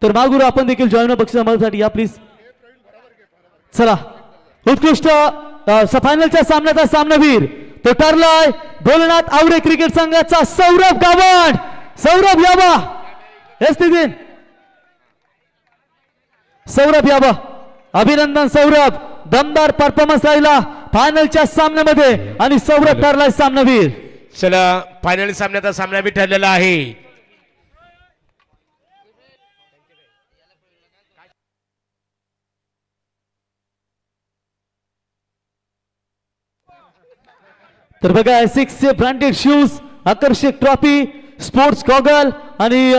तर मागुरू आपण देखील जॉईन बक्षीस मदतीसाठी या प्लीज. चला उत्कृष्ट फायनलच्या सामन्याचा सामनावीर तो ठरलाय भोलेनाथ आवरे क्रिकेट संघाचा सौरभ गावंड. सौरभ यावा स्थितीन सौरभ यावा. अभिनंदन सौरभ, दमदार परफॉर्मन्स राहिला फायनलच्या सामन्यामध्ये आणि सौरभ ठरलाय सामनावीर. चला फायनल सामन्याचा सामनावीर ठरलेला आहे. तर बघा एसिक्स चे ब्रँडेड शूज, आकर्षक ट्रॉफी, स्पोर्ट्स गॉगल आणि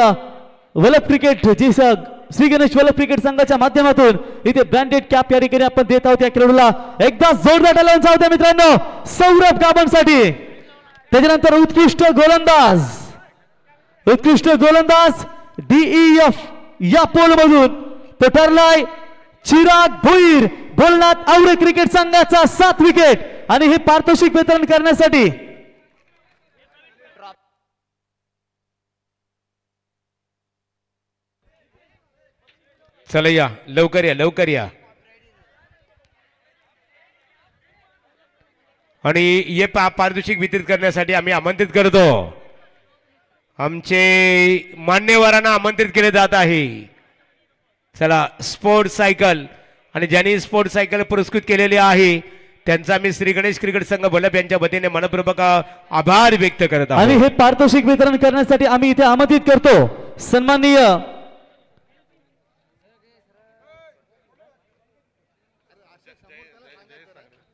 वल्लभ क्रिकेट जी श्री गणेश वल्लभ क्रिकेट संघाच्या माध्यमातून इथे ब्रँडेड कॅप या ठिकाणी आपण देत आहोत या खेळाडूला. एकदा जोरदार टाळ्या जाऊ द्या मित्रांनो सौरभ गावंडसाठी. त्याच्यानंतर उत्कृष्ट गोलंदाज DEF या पोल मधून तो ठरलाय चिराग भोईर. भोलेनाथ आवरे क्रिकेट संघाचा 7 विकेट आणि हे पारितोषिक वितरण करण्यासाठी चला या लवकर या लवकर या. आणि हे पारितोषिक वितरित करण्यासाठी आम्ही आमंत्रित करतो. आमचे मान्यवरांना आमंत्रित केले जात आहे. चला स्पोर्ट्स सायकल आणि ज्यांनी स्पोर्ट्स सायकल पुरस्कृत केलेले आहे त्यांचा मी श्री गणेश क्रिकेट संघ वल्लभ यांच्या वतीने मनपूर्वक आभार व्यक्त करत आहोत. आणि हे पारितोषिक वितरण करण्यासाठी आम्ही इथे आमंत्रित करतो सन्माननीय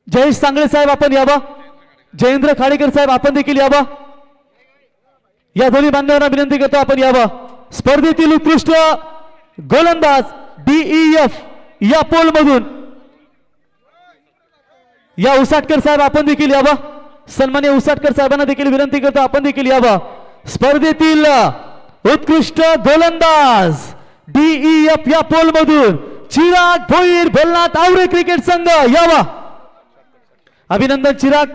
जयेश सांगळे साहेब आपण यावा. जयेंद्र खाडेकर साहेब आपण देखील यावा. या दोन्ही मान्यवरांना विनंती करतो आपण यावा. स्पर्धेतील उत्कृष्ट गोलंदाज DEF या पोल मधून या उसाटकर साहेब आपण देखील यावा. सन्माननीय उसाटकर साहेबांना देखील विनंती करतो आपण देखील यावा. स्पर्धेतील उत्कृष्ट गोलंदाज DEF या पोल मधून चिराग भोईर भोलेनाथ आवरे क्रिकेट संघ यावा. अभिनंदन चिराग.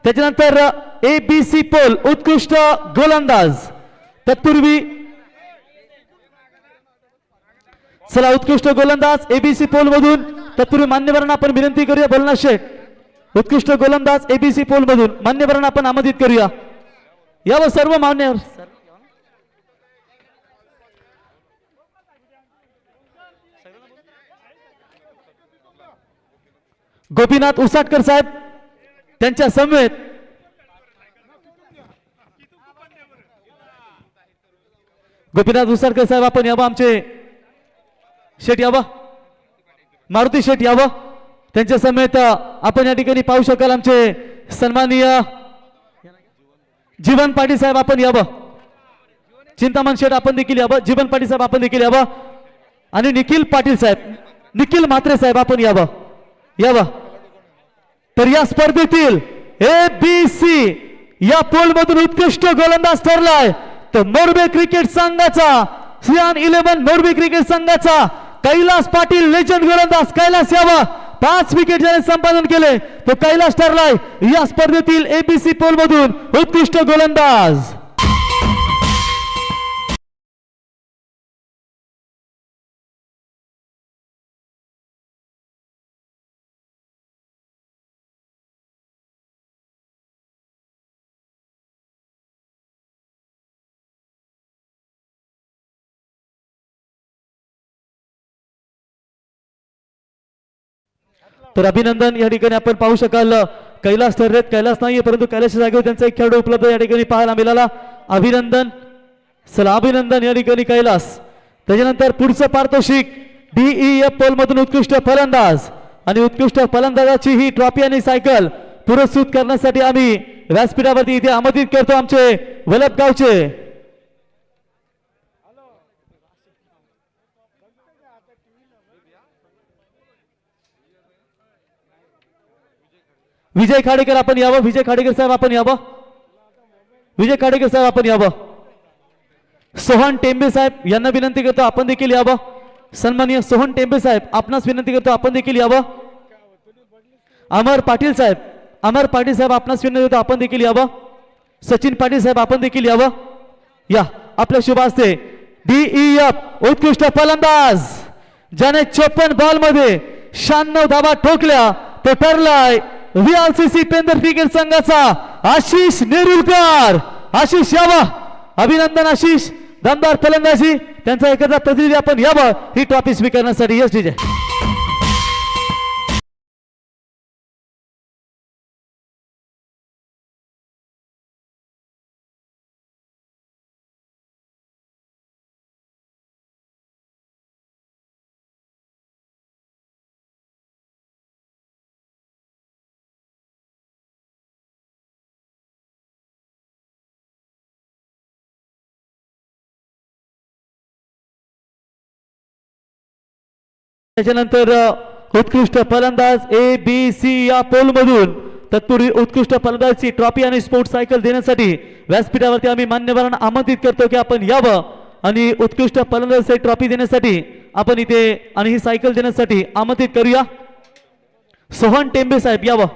त्याच्यानंतर ABC पोल उत्कृष्ट गोलंदाज. तत्पूर्वी चला उत्कृष्ट गोलंदाज ABC पोल मधून तत्पूर्वी मान्यवरांना आपण विनंती करूया. भोलेनाथ शेठ उत्कृष्ट गोलंदाज ABC पोल मधून मान्यवरांना आपण आमंत्रित करूया. यावर सर्व मान्यवर गोपीनाथ उसाटकर साहेब त्यांच्या समवेत गोपीनाथ उसाटकर साहेब आपण यावं. आमचे शेठ यावं, मारुती शेठ यावं. त्यांच्या समेत आपण या ठिकाणी पाहू शकाल आमचे सन्माननीय जीवन पाटील साहेब आपण यावं. चिंतामण शेठ आपण देखील यावं. जीवन पाटील साहेब आपण देखील यावं. आणि निखिल पाटील साहेब, निखिल म्हात्रे साहेब आपण यावं. तर या स्पर्धेतील ABC या पोल मधून उत्कृष्ट गोलंदाज ठरलाय तो मोरबे क्रिकेट संघाचा सियान 11 मोरबे क्रिकेट संघाचा कैलास पाटील. लेजंड गोलंदाज कैलास यावा. 5 विकेट ज्याने संपादन केले तो कैलास ठरलाय या स्पर्धेतील ABC पोल मधून उत्कृष्ट गोलंदाज. तर अभिनंदन. या ठिकाणी आपण पाहू शकाल कैलास ठरलेत. कैलास नाहीये परंतु कैलासच्या जागेवर त्यांचा एक खेळाडू उपलब्ध या ठिकाणी पाहायला मिळाला. अभिनंदन. चला अभिनंदन या ठिकाणी कैलास. त्याच्यानंतर पुढचं पारितोषिक DEF पोल मधून उत्कृष्ट फलंदाज आणि उत्कृष्ट फलंदाजाची ही ट्रॉफी आणि सायकल पुरस्कृत करण्यासाठी आम्ही व्यासपीठावरती इथे आमंत्रित करतो आमचे वल्लभ गावचे विजय खाडेकर आपण यावं. विजय खाडेकर साहेब आपण यावं. विजय खाडेकर साहेब आपण यावं. सोहन टेंबे साहेब यांना विनंती करतो आपण देखील यावं. सन्माननीय सोहन टेंबे साहेब आपणास विनंती करतो आपण देखील यावं. अमर पाटील साहेब आपणास विनंती करतो आपण देखील यावं. सचिन पाटील साहेब आपण देखील यावं. या आपल्या शुभ हस्ते DEF उत्कृष्ट फलंदाज ज्याने 54 बॉल मध्ये 96 धावा ठोकल्या तो ठरलाय VRCC पेंदर क्रिकेट संघाचा आशिष नेरुलकर. आशिष यावा, अभिनंदन आशिष, दमदार फलंदाजी, त्यांचा एखादा प्रतिनिधी आपण यावं ही ट्रॉफी स्वीकारण्यासाठी. Yes DJ. त्याच्यानंतर उत्कृष्ट फलंदाज ABC या पोल मधून तत्पूर्वी उत्कृष्ट फलंदाजची ट्रॉफी आणि स्पोर्ट्स सायकल देण्यासाठी व्यासपीठावरती आम्ही मान्यवरांना आमंत्रित करतो की आपण यावं आणि उत्कृष्ट फलंदाजची ट्रॉफी देण्यासाठी आपण इथे आणि ही सायकल देण्यासाठी आमंत्रित करूया. सोहन टेंबे साहेब यावं.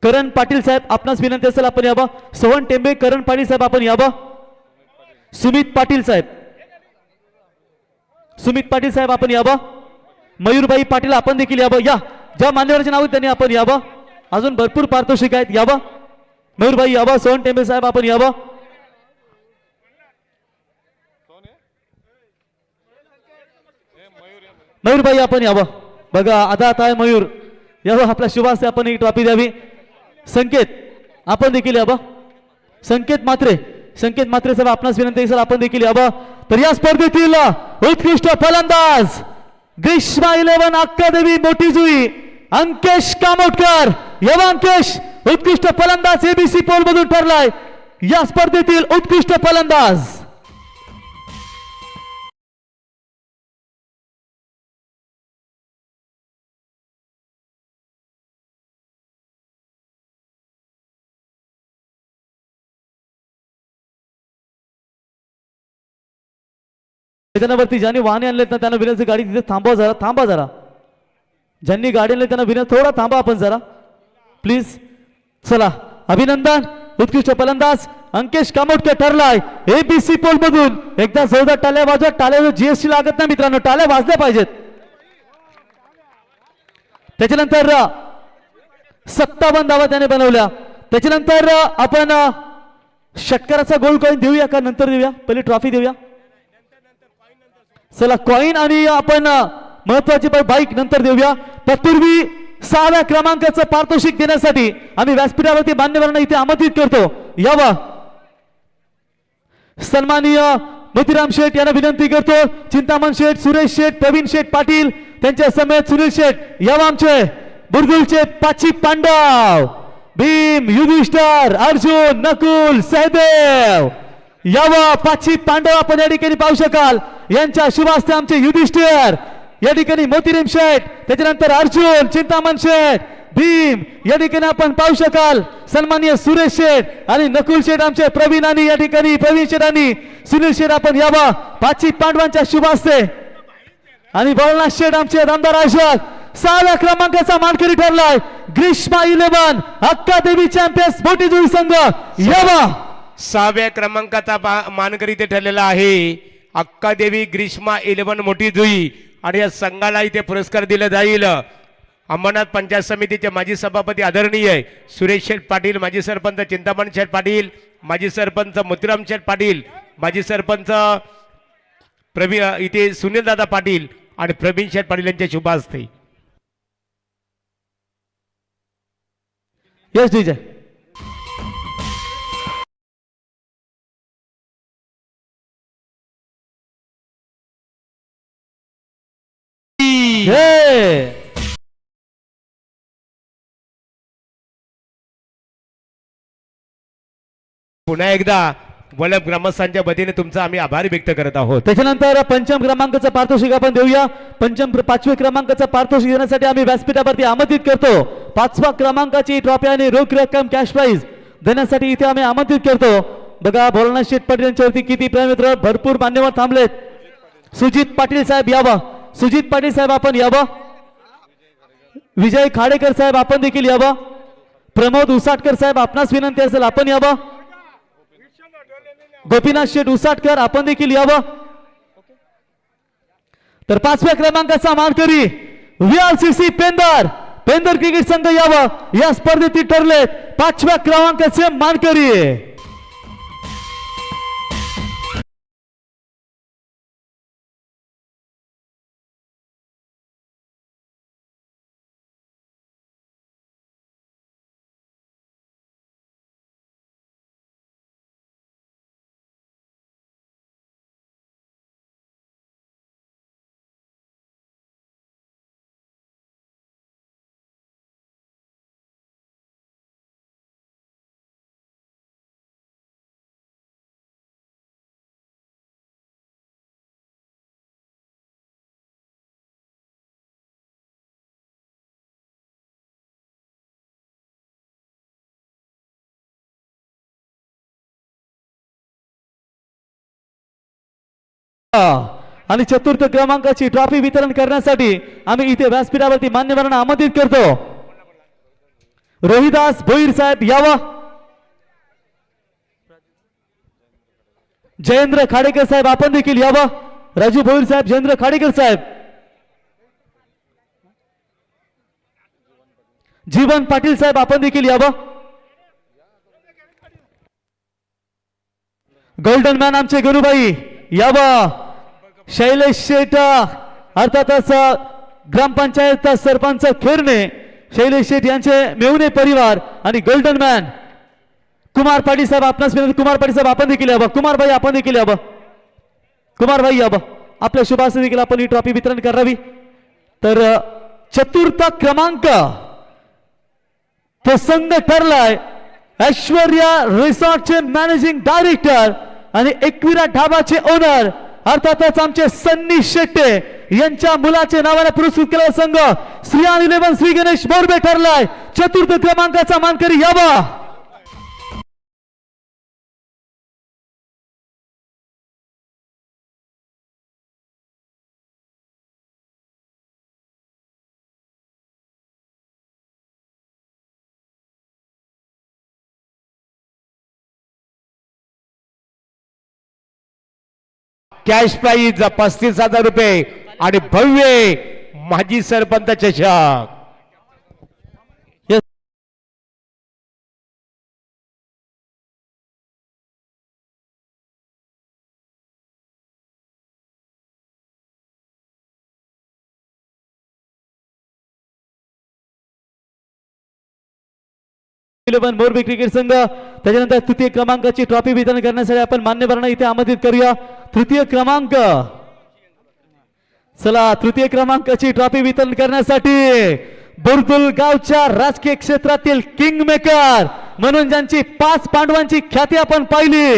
करण पाटील साहेब आपणास विनंती असेल आपण यावं. सोहन टेंबे, करण पाटील साहेब आपण यावं. सुमित पाटील साहेब, सुमित पाटील साहेब आपण यावं. मयूरबाई पाटील आपण देखील यावं. या ज्या मान्यवरांचे नाव त्यांनी आपण यावं. अजून भरपूर पारितोषिक आहेत, यावं. मयूरबाई यावं, सोहन टेंबे साहेब आपण यावं. मयूरबाई आपण यावं. बघा आता आहे मयूर यावं, आपल्या शुभास्ते आपण ही ट्रॉफी द्यावी. संकेत आपण देखील यावं. संकेत मात्रे, संकेत मात्रे साहेब आपणास विनंती सर आपण देखील यावं. तर या स्पर्धेतील उत्कृष्ट फलंदाज ग्रीष्मा 11 अक्कादेवी मोठी जुई अंकेश कामोटकर. यावा अंकेश, उत्कृष्ट फलंदाज ABC पोल मधून ठरलाय या स्पर्धेतील उत्कृष्ट फलंदाज. मैदानावरती ज्यांनी वाहने आणलेत ना त्यांना विनंती गाडी तिथे थांबवा जरा, थांबा जरा. ज्यांनी गाडी आणली त्यांना विनंती थोडा थांबा आपण जरा प्लीज. चला अभिनंदन, उत्कृष्ट फलंदाज अंकेश कामोटकर ठरलाय ABC पोल मधून. एकदा जोरदार टाळ्या वाजवा. टाळ्यावर GST लागत नाही मित्रांनो, टाळ्या वाजल्या पाहिजेत. त्याच्यानंतर 57 धावा त्याने बनवल्या. त्याच्यानंतर आपण षटकाराचा गोल्ड कॉईन देऊया का नंतर देऊया? पहिले ट्रॉफी देऊया. चला कॉईन आणि आपण महत्वाची बाईक नंतर देऊया. तत्पूर्वी 6व्या क्रमांकाचं पारितोषिक देण्यासाठी आम्ही व्यासपीठावरती मान्यवरांना इथे आमंत्रित करतो. यावा सन्माननीय मोतीराम शेठ यांना विनंती करतो. चिंतामण शेठ, सुरेश शेठ, प्रवीण शेठ पाटील त्यांच्या समेत सुनील शेठ यावा. आमचे बुरगुलचे पाची पांडव भीम, युधिष्ठर, अर्जुन, नकुल, सहदेव यावा. पाची पांडव आपण या ठिकाणी पाहू शकाल. यांच्या शुभास्ते आमचे युधिष्ठिर, या ठिकाणी मोतीराम शेठ, त्याच्यानंतर अर्जुन, चिंतामण शेठ, भीम या ठिकाणी आपण पाहू शकाल. सन्माननीय सुरेश शेठ आणि नकुल शेठ आमचे प्रवीण आणि या ठिकाणी प्रवीण शेठ आणि सुनील शेठ आपण यावा. पाची पांडवांच्या शुभास्ते आणि बळनाथ शेठ आमचे दमदार आयोजक. 6व्या क्रमांकाचा मानकरी ठरलाय ग्रीष्मा 11 अक्कादेवी चॅम्पियन्स मोठी जुई संघ यावा. 6व्या क्रमांकाचा मानकरी इथे ठरलेला आहे अक्कादेवी ग्रीष्मा 11 मोठी जुई आणि या संघाला इथे पुरस्कार दिला जाईल. अंबरनाथ पंचायत समितीचे माजी सभापती आदरणीय सुरेश शेठ पाटील, माजी सरपंच चिंतामण शेठ पाटील, माजी सरपंच मोतीराम शेठ पाटील, माजी सरपंच प्रवीण इथे सुनील दादा पाटील आणि प्रवीण शेठ पाटील यांच्या शुभ हस्ते. Yes DJ. पुन्हा एकदा वलभ ग्रामस्थांच्या वतीने तुमचा आम्ही आभार व्यक्त करत आहोत. त्याच्यानंतर पंचम क्रमांकाचं पारितोषिक आपण देऊया. 5व्या क्रमांकाचं पारितोषिक देण्यासाठी आम्ही व्यासपीठावरती आमंत्रित करतो. 5व्या क्रमांकाची ट्रॉफी आणि रोख रक्कम कॅश प्राइज देण्यासाठी इथे आम्ही आमंत्रित करतो. बघा भोलानाथ शेठ पाटील यांच्यावरती किती प्रेम मित्र, भरपूर मान्यवर थांबलेत. सुजित पाटील साहेब यावा. सुजित पाटील साहेब आपण यावा. विजय खाडेकर साहेब आपण देखील यावा. प्रमोद उसाटकर साहेब आपणास विनंती असेल आपण यावा. गोपीनाथ शेठ उसाटकर आपण देखील यावं. तर 5व्या क्रमांकाचा मानकरी VRCC पेंदर क्रिकेट संघ यावं या स्पर्धेतील ठरले 5व्या क्रमांकाचे मानकरी. आणि चतुर्थ क्रमांकाची ट्रॉफी वितरण करण्यासाठी आम्ही इथे व्यासपीठावरती मान्यवरांना आमंत्रित करतो. रोहिदास भोईर साहेब यावा. जयेंद्र खाडेकर साहेब आपण देखील यावा. राजू भोईर साहेब, जयेंद्र खाडेकर साहेब, जीवन पाटील साहेब आपण देखील यावा. गोल्डन मॅन आमचे गणूबाई यावा. शैलेश शेठ अर्थातच ग्रामपंचायत सरपंच खेरणे शैलेश शेठ यांचे मेहुणे परिवार आणि गोल्डन मॅन कुमार पाटील साहेब आपणास विनंती. कुमार पाटील साहेब आपण देखील यावं. कुमारबाई आपण देखील यावं. कुमारबाई यावं. आपल्या शुभास देखील आपण ही ट्रॉफी वितरण करावी. तर चतुर्थ क्रमांक तो संघ ठरलाय ऐश्वर्या रिसॉर्टचे मॅनेजिंग डायरेक्टर आणि एकविरा ढाबाचे ओनर अर्थातच आमचे सन्नी शेट्टे यांच्या मुलाचे नावाने पुरस्कृत केलेला संघ श्रीयान 11 श्री गणेश मोरबे ठरलाय चतुर्थ क्रमांकाचा मानकरी यावा. कॅश प्राईज 35,000 रुपये आणि भव्य माजी सरपंच चषक. मोरबी क्रिकेट संघ त्याच्यानंतर तृतीय क्रमांकाची ट्रॉफी वितरण करण्यासाठी आपण मान्यवरांना इथे आमंत्रित करूया. तृतीय क्रमांक, चला तृतीय क्रमांकाची ट्रॉफी वितरण करण्यासाठी बुरदुल गावच्या राजकीय क्षेत्रातील किंग मेकर म्हणून ज्यांची 5 पांडवांची ख्याती आपण पाहिली,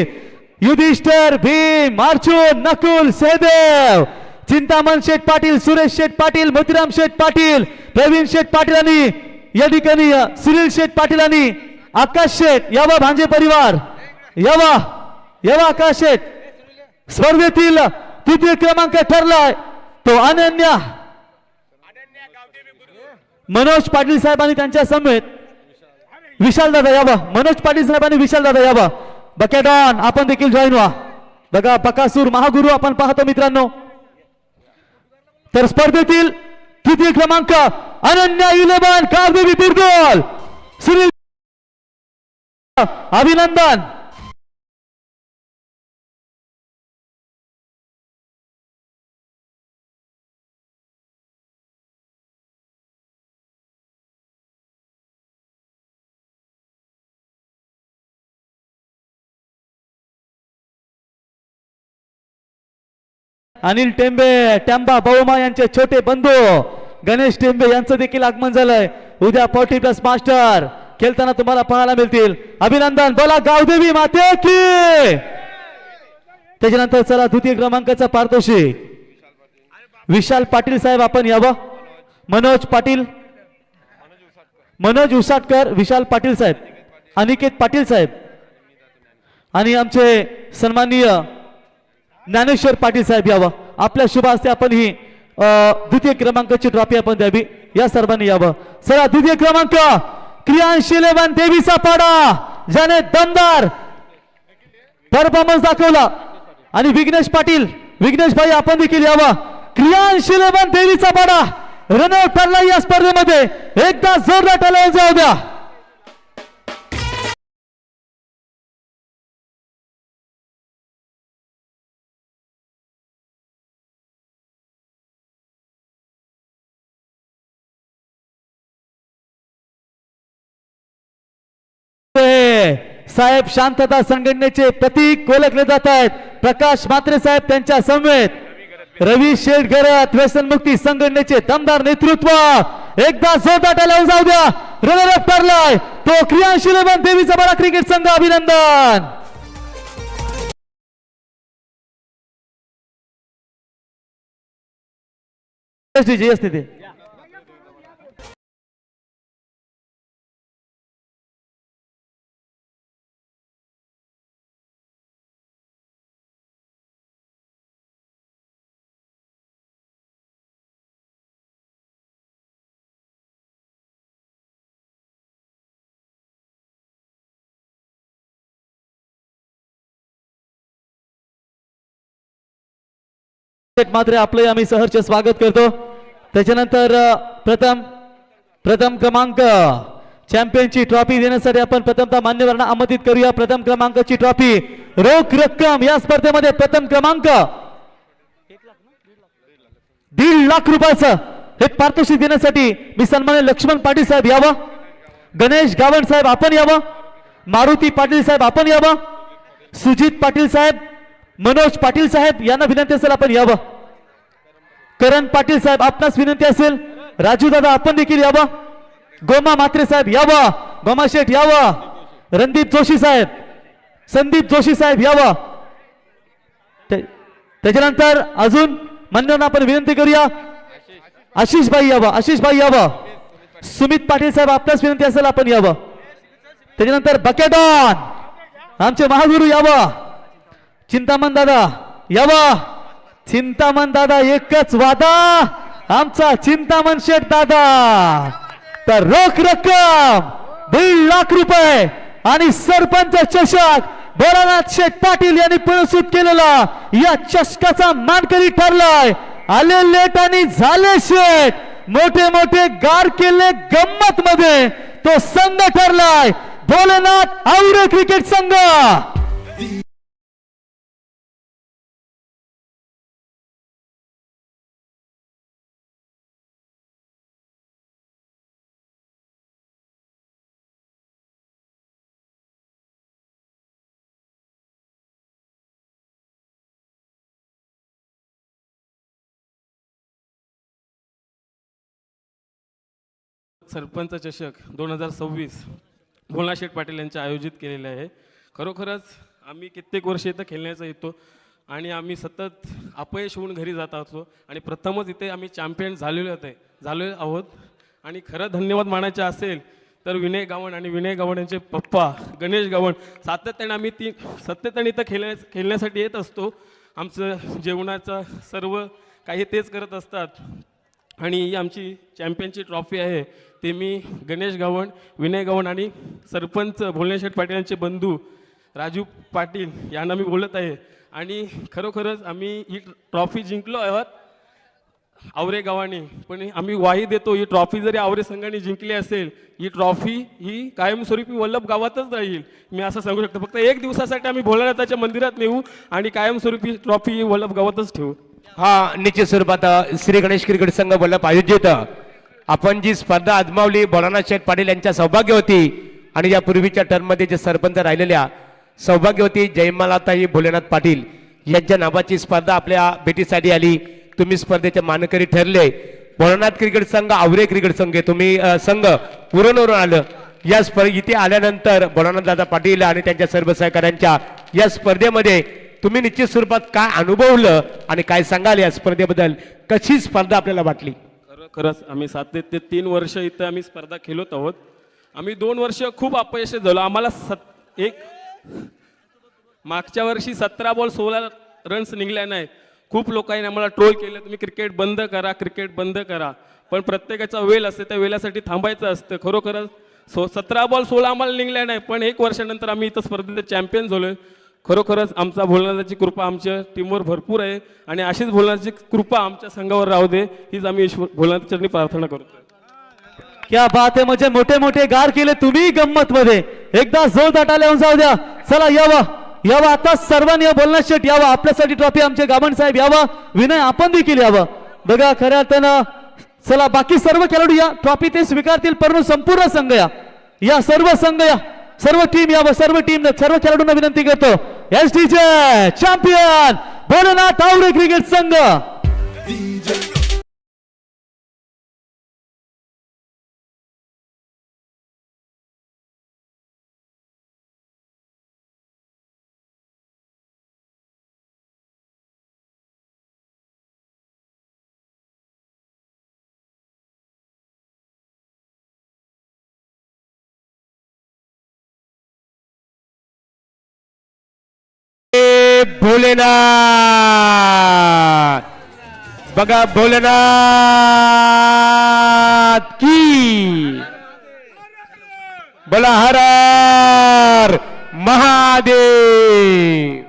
युधिष्ठिर, भीम, अर्जुन, नकुल, सहदेव, चिंतामण शेठ पाटील, सुरेश शेठ पाटील, मोतीराम शेठ पाटील, प्रवीण शेठ पाटील आणि या ठिकाणी सुनील शेठ पाटील आणि आकाश शेठ यावा भांजे परिवार यावा यावा. आकाश शेठ स्पर्धेतील तृतीय क्रमांक ठरलाय तो अनन्य मनोज पाटील साहेब आणि त्यांच्या समेत विशाल दादा यावा. मनोज पाटील साहेब आणि विशाल दादा यावा. बकॅडॉन आपण देखील जॉईन व्हा. बघा बकासूर महागुरु आपण पाहतो मित्रांनो. तर स्पर्धेतील तृतीय क्रमांक अनन्या 11 कारदेवी बुरदुल सुनील अभिनंदन. अनिल टेंबे, टॅम्बा बहुमा यांचे छोटे बंधू गणेश टेंबे यांचं देखील आगमन झालंय. उद्या 40+ मास्टर खेळताना तुम्हाला पाहायला मिळतील. अभिनंदन. बोला गावदेवी माते की. त्याच्यानंतर चला द्वितीय क्रमांकाचा पारितोषिक विशाल पाटील साहेब आपण यावं. मनोज पाटील, मनोज उसाटकर, विशाल पाटील साहेब, अनिकेत पाटील साहेब आणि आमचे सन्माननीय ज्ञानेश्वर पाटील साहेब यावं. आपल्या शुभ हस्ते आपण ही द्वितीय क्रमांकाची ट्रॉफी आपण द्यावी. या सर्वांनी यावं. चला द्वितीय क्रमांक क्रियांश 11 देवीचा पाडा ज्याने दमदार परफॉर्मन्स दाखवला. आणि विघ्नेश पाटील, विघ्नेश भाई आपण देखील यावा. क्रियांशील देवीचा पाडा रनआउट ठरला या स्पर्धेमध्ये. एकदा जोरदार टाळ्या जाऊ द्या. साहेब शांतता संघटनेचे प्रतीक ओळखले जात आहेत. प्रकाश म्हात्रे साहेब त्यांच्या समवेत रवी शेठ घरात व्यसनमुक्ती संघटनेचे दमदार नेतृत्व. एकदा जोरदार टाळ्या जाऊ द्या. रनर अप ठरलाय तो क्रियाशील देवीचा बडा क्रिकेट संघ. अभिनंदन. असते ते मात्र आपले आम्ही सहर्ष स्वागत करतो. त्याच्यानंतर प्रथम क्रमांक चॅम्पियनची ट्रॉफी देण्यासाठी आपण प्रथमतः मान्यवरांना आमंत्रित करूया. प्रथम क्रमांकाची ट्रॉफी रोख रक्कम या स्पर्धेमध्ये प्रथम क्रमांक 1.5 लाख रुपयाचं हे पारितोषिक देण्यासाठी मी सन्माननीय लक्ष्मण पाटील साहेब यावं, गणेश गावण साहेब आपण यावं, मारुती पाटील साहेब आपण यावं, सुजित पाटील साहेब, मनोज पाटील साहेब यांना विनंती असेल आपण यावं. करण पाटील साहेब आपणास विनंती असेल. राजू दादा आपण देखील यावं. गोमा म्हात्रे साहेब यावं, गोमा शेठ यावं, रणदीप जोशी साहेब, संदीप जोशी साहेब यावं. त्याच्यानंतर अजून मान्यवरांना आपण विनंती करूया. आशिष भाई यावं, आशिष भाई यावं. सुमित पाटील साहेब आपणास विनंती असेल आपण यावं. त्याच्यानंतर बकेडॉन आमचे महागुरु यावं. चिंतामण दादा यावा. चिंतामण दादा एकच वादा आमचा चिंतामण शेठ दादा. तर रोख रक्कम 1.5 लाख रुपये आणि सरपंच चषक भोलानाथ शेठ पाटील यांनी पुरस्कृत केलेला या चषकाचा मानकरी ठरलाय. आले लेट आणि झाले शेठ. मोठे मोठे गार केले गंमत मध्ये तो संघ ठरलाय भोलेनाथ आवरे क्रिकेट संघ. सरपंच चषक 2026 भोला शेठ पाटील यांचे आयोजित केलेले आहे. खरोखरच आम्ही कित्येक वर्ष इथं खेळण्याचा येतो आणि आम्ही सतत अपयश होऊन घरी जात असतो आणि प्रथमच इथे आम्ही चॅम्पियन झालेलो आहोत. आणि खरं धन्यवाद मानायचे असेल तर विनय गावण आणि विनय गावण यांचे पप्पा गणेश गावण. सातत्याने आम्ही सातत्याने इथं खेळण्यासाठी येत असतो. आमचं जेवणाचं सर्व काही तेच करत असतात. आणि ही आमची चॅम्पियनची ट्रॉफी आहे ते मी गणेश गावण, विनय गावण आणि सरपंच भोलेशेठ पाटील यांचे बंधू राजू पाटील यांना मी बोलत आहे. आणि खरोखरच आम्ही ही ट्रॉफी जिंकलो आहोत आवरे गावाने. पण आम्ही ग्वाही देतो ही ट्रॉफी जरी आवरे संघाने जिंकली असेल ही ट्रॉफी ही कायमस्वरूपी वल्लभ गावातच राहील. मी असं सांगू शकतो. फक्त एक दिवसासाठी आम्ही भोलेनाथाच्या मंदिरात नेऊ आणि कायमस्वरूपी ट्रॉफी ही वल्लभ गावातच ठेवू. हा निश्चित स्वरूपात श्री गणेश क्रिकेट संघ वल्लभ आयोजित आपण जी स्पर्धा आजमावली भोलानाथ शेठ पाटील यांच्या सौभाग्यवती आणि या पूर्वीच्या टर्ममध्ये जे सरपंच राहिलेल्या सौभाग्यवती जयमालाताई भोलेनाथ पाटील यांच्या नावाची स्पर्धा आपल्या भेटीसाठी आली. तुम्ही स्पर्धेचे मानकरी ठरले. भोलानाथ क्रिकेट संघ आवरे क्रिकेट संघ तुम्ही संघ पुरणवरून आलं. या स्पर्धे इथे आल्यानंतर भोलानाथ दादा पाटील आणि त्यांच्या सर्व सहकाऱ्यांच्या या स्पर्धेमध्ये तुम्ही निश्चित स्वरूपात काय अनुभवलं आणि काय सांगाल या स्पर्धेबद्दल? कशी स्पर्धा आपल्याला वाटली? खरंच आम्ही 7 ते 3 वर्ष इथं आम्ही स्पर्धा खेळत आहोत. आम्ही 2 वर्ष खूप अपयशी झालो. आम्हाला मागच्या वर्षी 17 बॉल 16 रन्स निघल्या नाही. खूप लोकांनी आम्हाला ट्रोल केलं तुम्ही क्रिकेट बंद करा, क्रिकेट बंद करा. पण प्रत्येकाचा वेळ असते त्या वेळासाठी थांबायचं असतं. खरोखरच 17 बॉल 16 आम्हाला निघल्या नाही. पण 1 वर्षानंतर आम्ही इथं स्पर्धेत चॅम्पियन झालोय. खरोखरच आमचा भोलेनाथाची कृपा आमच्या टीमवर भरपूर आहे आणि अशीच भोलेनाथाची कृपा आमच्या संघावर राहू दे हीच आम्ही भोलेनाथ चरणी प्रार्थना करतो. क्या बात आहे, म्हणजे मोठे मोठे गार केले तुम्ही गंमत मध्ये. एकदा जोरदार टाळ्या होऊन जाऊ द्या. चला यावं आता सर्वांनी बोलणार शेट यावं. आपल्यासाठी ट्रॉफी आमचे गाभण साहेब यावं. विनय आपण देखील यावं. बघा खऱ्या अर्थानं चला बाकी सर्व खेळाडू या, ट्रॉफी ते स्वीकारतील, परंतु संपूर्ण संघ या सर्व संघ या, सर्व टीम यावं. सर्व टीम सर्व खेळाडूंना विनंती करतो. एसटीचे चॅम्पियन भोलेनाथ आवरे क्रिकेट संघ. भोलेनाथ बघा, भोलेनाथ की बोला, हर हर महादेव.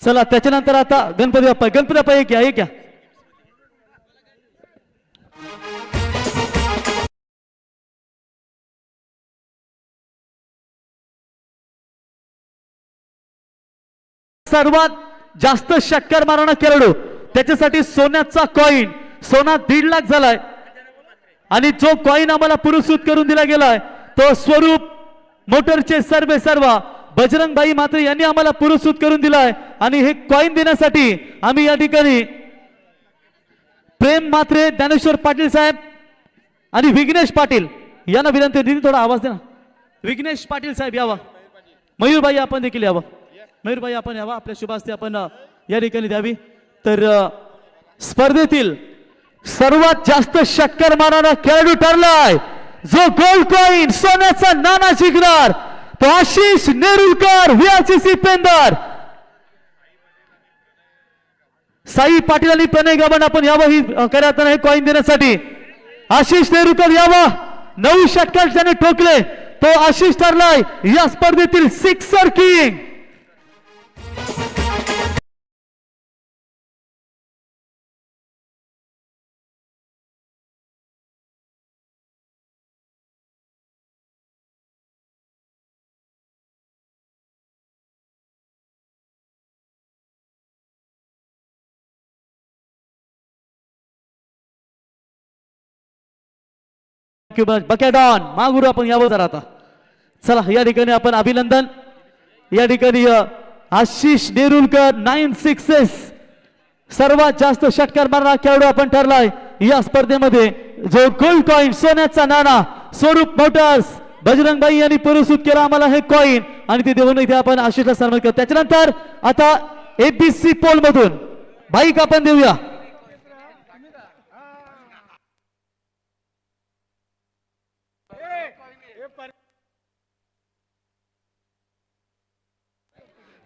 चला त्याच्यानंतर आता गणपती बाप्पा एक या. सर्वात जास्त षटकार मारणारा खेळाडू त्याच्यासाठी सोन्याचा कॉइन, सोना 1.5 लाख झालाय. आणि जो कॉइन आम्हाला पुरस्कृत करून दिला गेलाय तो स्वरूप मोटरचे सर्व बजरंग भाई मात्रे यांनी आम्हाला पुरस्कृत करून दिलाय. आणि हे कॉइन देण्यासाठी आम्ही या ठिकाणी प्रेम मात्रे, ज्ञानेश्वर पाटील साहेब आणि विघ्नेश पाटील यांना विनंती. दिदी थोडा आवाज दे ना. विघ्नेश पाटील साहेब यावा. मयूरभाई आपण देखील यावं. मयूरभाई आपण यावा. आपल्या शुभास्ते आपण या ठिकाणी द्यावी. तर स्पर्धेतील सर्वात जास्त षटकार मारणारा खेळाडू ठरलाय जो गोल्ड कॉइन सोन्याचा नाणा जिंकणार तो आशिष नेरुलकर, व्हीआरसीसी पेंदर. साई पाटील आणि प्रणय गावण आपण यावं ही करत हे कॉइन देण्यासाठी. आशिष नेरुलकर यावा. 9 षटकार त्याने ठोकले तो आशिष ठरलाय या स्पर्धेतील सिक्सर किंग. बकॅडॉन मागुरू आपण यावं जरा आता. चला या ठिकाणी आपण अभिनंदन. या ठिकाणी आशिष नेरुलकर 9 सिक्सेस सर्वात जास्त षटकार मारणारा खेळाडू आपण ठरलाय या स्पर्धेमध्ये. जो गोल्ड कॉइन सोन्याचा नाणा स्वरूप मोटर्स बजरंगबाई यांनी पुरस्कृत केला आम्हाला हे कॉइन आणि ते देऊन इथे आपण आशिषला सन्मान करतो. त्याच्यानंतर आता एबीसी पोल मधून बाईक आपण देऊया.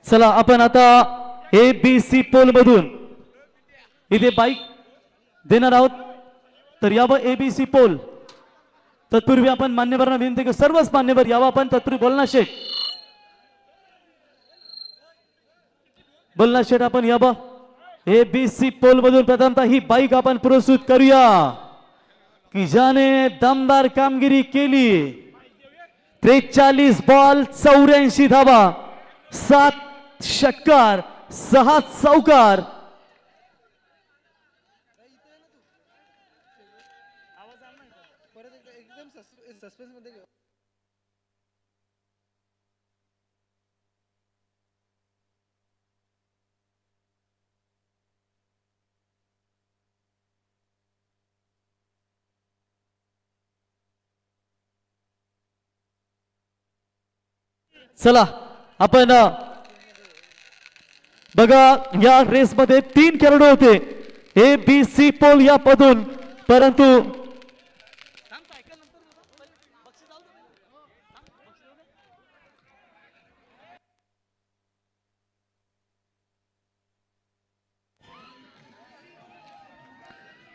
चला आपण आता एबीसी पोल मधून इथे बाईक देणार आहोत. तर यावं एबीसी पोल. तत्पूर्वी आपण मान्यवरांना विनंती की सर्वच मान्यवर यावं. आपण तत्पूर्वी बोलणार शेठ आपण यावं एबीसी पोल मधून. प्रथमतः ही बाईक आपण पुरस्कृत करूया की ज्याने दमदार कामगिरी केली. 43 बॉल 84 धावा 7 षटकार 6 चौकार. चला आपण बघा या रेस मध्ये 3 खेळाडू होते एबीसी पोल या पदून. परंतु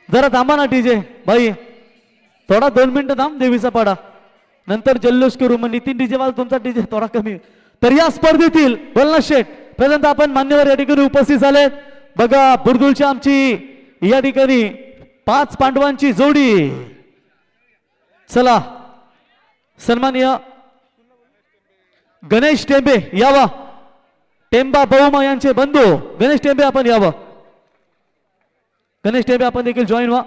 जरा थांबा ना डीजे भाई, थोडा 2 मिनिटं थांब. देवीचा पाडा नंतर जल्लोष करू. मग नितीन डीजे वाज तुमचा डीजे थोडा कमी तर या स्पर्धेतील बलनाथ शेठ प्रथम आपण मान्यवर या ठिकाणी उपस्थित झाले. बघा बुर्दुलची आमची या ठिकाणी 5 पांडवांची जोडी. चला सन्माननीय गणेश टेंबे यावा, टेंबा बहुमा यांचे बंधू गणेश टेंबे आपण यावं. गणेश टेंबे आपण देखील जॉईन व्हा.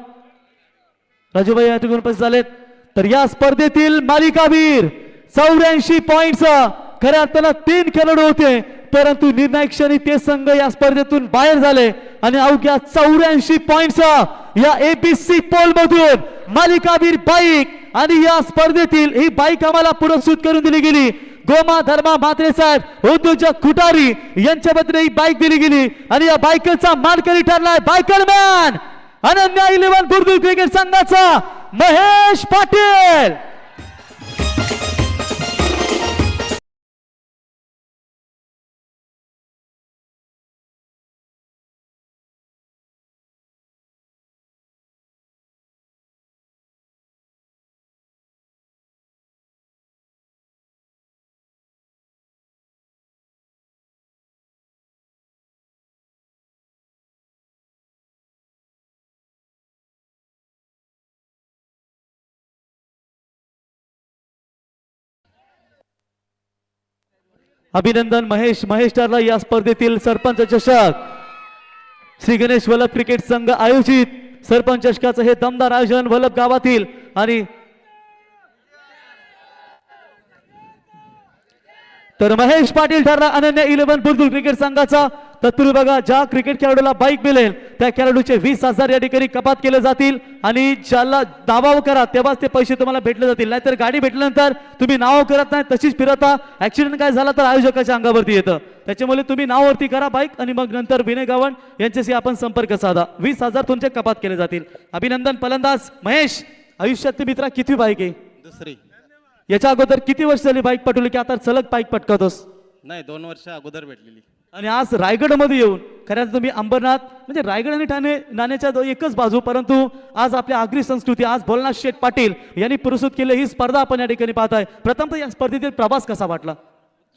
राजूभाई या ठिकाणी उपस्थित झालेत. तर या स्पर्धेतील मालिकावीर 84 पॉइंट्स, खऱ्या अर्थानं 3 खेळाडू होते परंतु निर्णायक क्षणी ते संघ या स्पर्धेतून बाहेर झाले आणि अवघ्या 84 पॉइंट्स या एबीसी पोल मधून मालिकावीर बाईक आणि या स्पर्धेतील ही बाईक आम्हाला पुरस्कृत करून दिली गेली. गोमा धर्मा म्हात्रे साहेब उद्योजक खुटारी यांच्या वतीने ही बाईक दिली गेली आणि या बाईकचा मानकरी ठरलाय बायकर मॅन अनन्या 11 बुर्दुल क्रिकेट संघाचा महेश पाटील. अभिनंदन महेश ठरला या स्पर्धेतील सरपंच चषक श्री गणेश वल्लभ क्रिकेट संघ आयोजित सरपंच चषकाचं हे दमदार आयोजन वल्लभ गावातील आणि तर महेश पाटील ठरला अनन्या 11 बुर्दुल क्रिकेट संघाचा. तत्पूर्वी बघा ज्या क्रिकेट खेळाडूला बाईक मिळेल त्या खेळाडूचे 20,000 या ठिकाणी कपात केले जातील आणि ज्याला दावा करा तेव्हाच ते पैसे तुम्हाला भेटले जातील. नाहीतर गाडी भेटल्यानंतर तुम्ही नाव करत नाही तशीच फिरता ऍक्सिडेंट काय झाला तर आयोजकाच्या अंगावरती येतं. त्याच्यामुळे तुम्ही नावावरती करा बाईक आणि मग नंतर विनय गावण यांच्याशी आपण संपर्क साधा. 20,000 तुमचे कपात केले जातील. अभिनंदन फलंदाज महेश. आयुष्यात मित्रा किती बाईक आहे? दुसरी. याच्या अगोदर किती वर्ष झाली बाईक पटवली की आता सलग बाईक पटकवतोस? नाही 2 वर्ष अगोदर भेटलेली. आणि आज रायगडमध्ये येऊन खऱ्याच तुम्ही अंबरनाथ म्हणजे रायगड आणि ठाणे नाण्याच्या एकच बाजू परंतु आज आपल्या आगरी संस्कृती आज भोलनाथ शेठ पाटील यांनी पुरस्कृत केली ही स्पर्धा आपण या ठिकाणी पाहताय. प्रथमतः या स्पर्धेतील प्रवास कसा वाटला?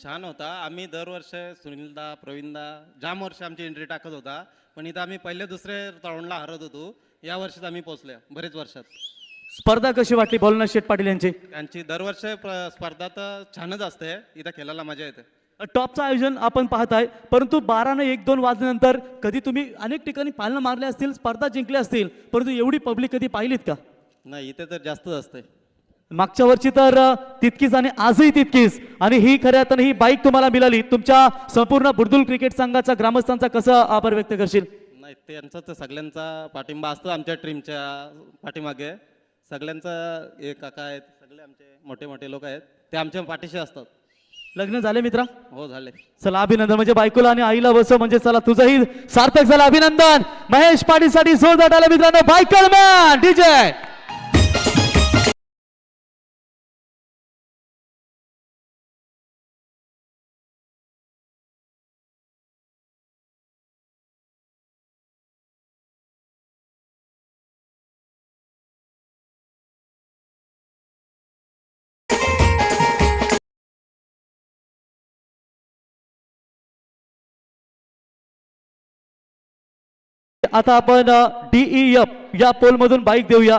छान होता. आम्ही दरवर्ष सुनीलदा प्रवीणदा जाम वर्ष आमची एंट्री टाकत होता पण इथं आम्ही पहिले दुसरे राऊंडला हरत होतो. या वर्षीच आम्ही पोहोचलो बरेच वर्षात. स्पर्धा कशी वाटली भोलनाथ शेठ पाटील यांची? त्यांची दरवर्ष स्पर्धा तर छानच असते. इथं खेळायला मजा येते. टॉपचं आयोजन आपण पाहताय परंतु 12 ने 1-2 वाजल्यानंतर कधी तुम्ही अनेक ठिकाणी पालनं मारले असतील स्पर्धा जिंकल्या असतील परंतु एवढी पब्लिक कधी पाहिलीत का? नाही इथे तर जास्तच असते. मागच्या वर्षी तर तितकीच आणि आजही तितकीच आणि ही खऱ्या अर्थाने ही बाईक तुम्हाला मिळाली. तुमच्या संपूर्ण बुर्दुल क्रिकेट संघाचा ग्रामस्थांचा कसं आभार व्यक्त करशील? नाही त्यांचा तर सगळ्यांचा पाठिंबा असतो आमच्या टीमच्या पाठीमागे. सगळ्यांचा एक काका आहेत सगळे आमचे मोठे मोठे लोक आहेत ते आमच्या पाठीशी असतात. लग्न झाले मित्रा? हो झाले. चला अभिनंदन. म्हणजे बायकोला आणि आईला बसव म्हणजे चला तुझंही सार्थक झालं. अभिनंदन महेश पाटील साठी जोरदार आला मित्रांनो. Biker man DJ. आता आपण DEF या पोल मधून बाईक देऊया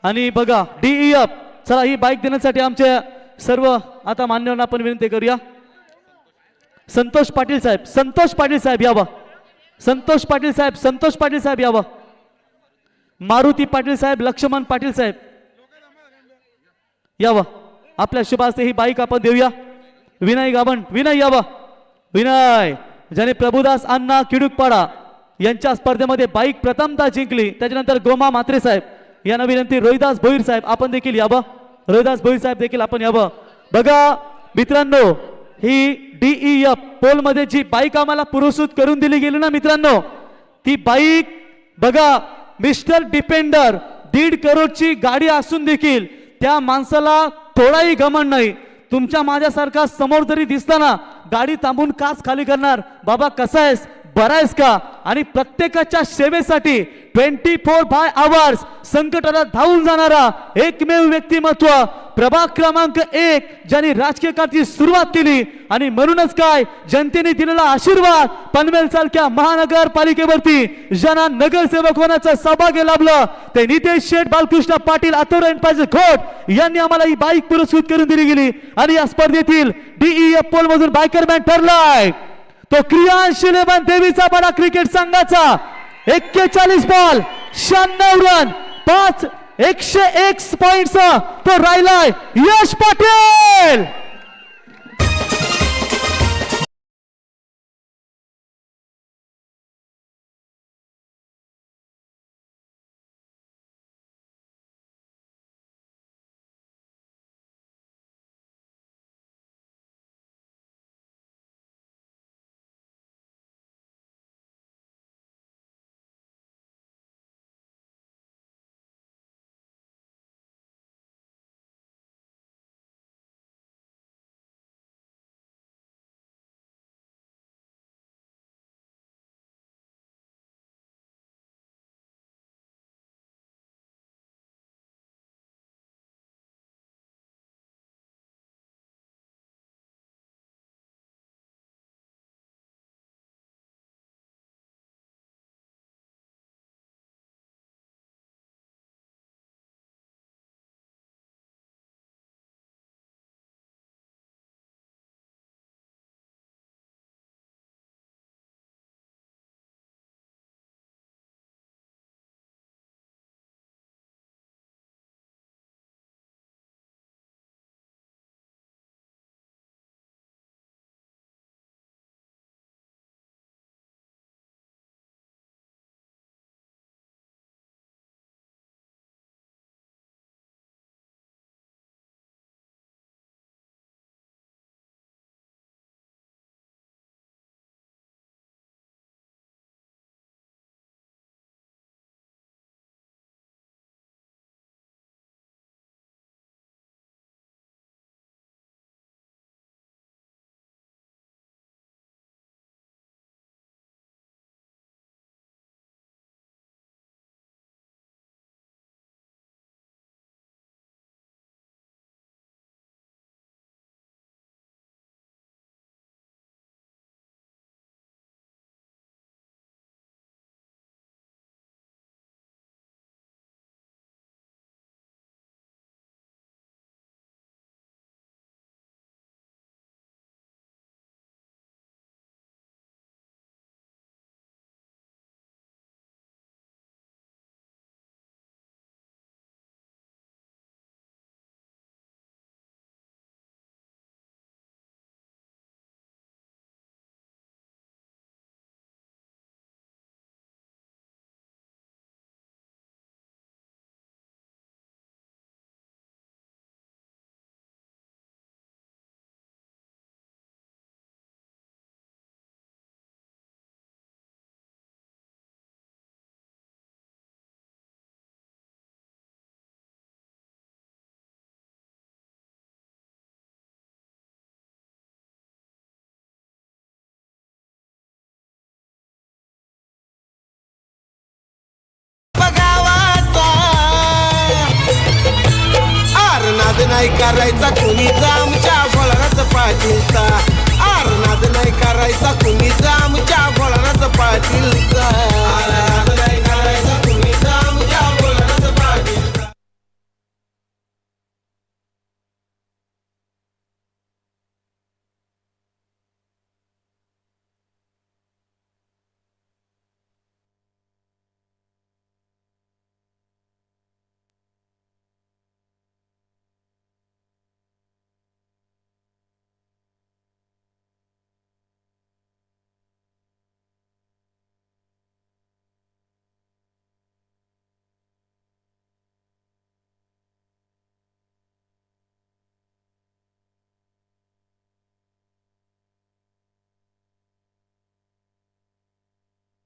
आणि बघा DEF चला ही बाईक देण्यासाठी आमचे सर्व आता मान्यवरांना आपण विनंती करूया. संतोष पाटील साहेब यावं. संतोष पाटील साहेब यावं. मारुती पाटील साहेब, लक्ष्मण पाटील साहेब यावं. आपल्या शुभ हस्ते ही बाईक आपण देऊया. विनय गावण विनय यावं. विनय ज्याने प्रभुदास अण्णा किडुकपाडा यांच्या स्पर्धेमध्ये बाईक प्रथमतः जिंकली. त्याच्यानंतर गोमा म्हात्रे साहेब यांना विनंती. रोहिदास भोईर साहेब आपण देखील यावं. रोहिदास भोईर साहेब देखील आपण यावं. बघा मित्रांनो ही DEF पोल मध्ये जी बाईक आम्हाला पुरस्कृत करून दिली गेली ना मित्रांनो ती बाईक बघा मिस्टर डिपेंडर 1.5 करोडची गाडी असून देखील त्या माणसाला थोडाही घमंड नाही. तुमच्या माझ्यासारखा समोर जरी दिसताना गाडी थांबून काच खाली करणार बाबा कसा आहेस बरा आहेस का आणि प्रत्येकाच्या सेवेसाठी 24/7 संकटाला धावून जाणारा एकमेव व्यक्तिमत्व, प्रभाग क्रमांक 1, ज्यांनी राजकीय कारकीर्दीची सुरुवात केली आणि म्हणूनच काय जनतेने दिलेला आशीर्वाद पनवेल सारख्या महानगरपालिकेवरती ज्यांना नगरसेवक होण्याचं सौभाग्य लाभलं ते नितेश शेठ बालकृष्ण पाटील आतोरा पाहिजे खोट यांनी आम्हाला ही बाईक पुरस्कृत करून दिली गेली आणि या स्पर्धेतील DEF पोल मधून बायकरमॅन ठरलाय तो क्रियांशील एवं देवीचा बडा क्रिकेट संघाचा 41 बॉल 96 रन 101 पॉइंट्स तो राहिलाय यश पाटील. नाही करायचा कुणीचा आमच्या फळाचा पाटीलचा आरनाद नाही करायचा कुणीचा आमच्या फळाचा पाटील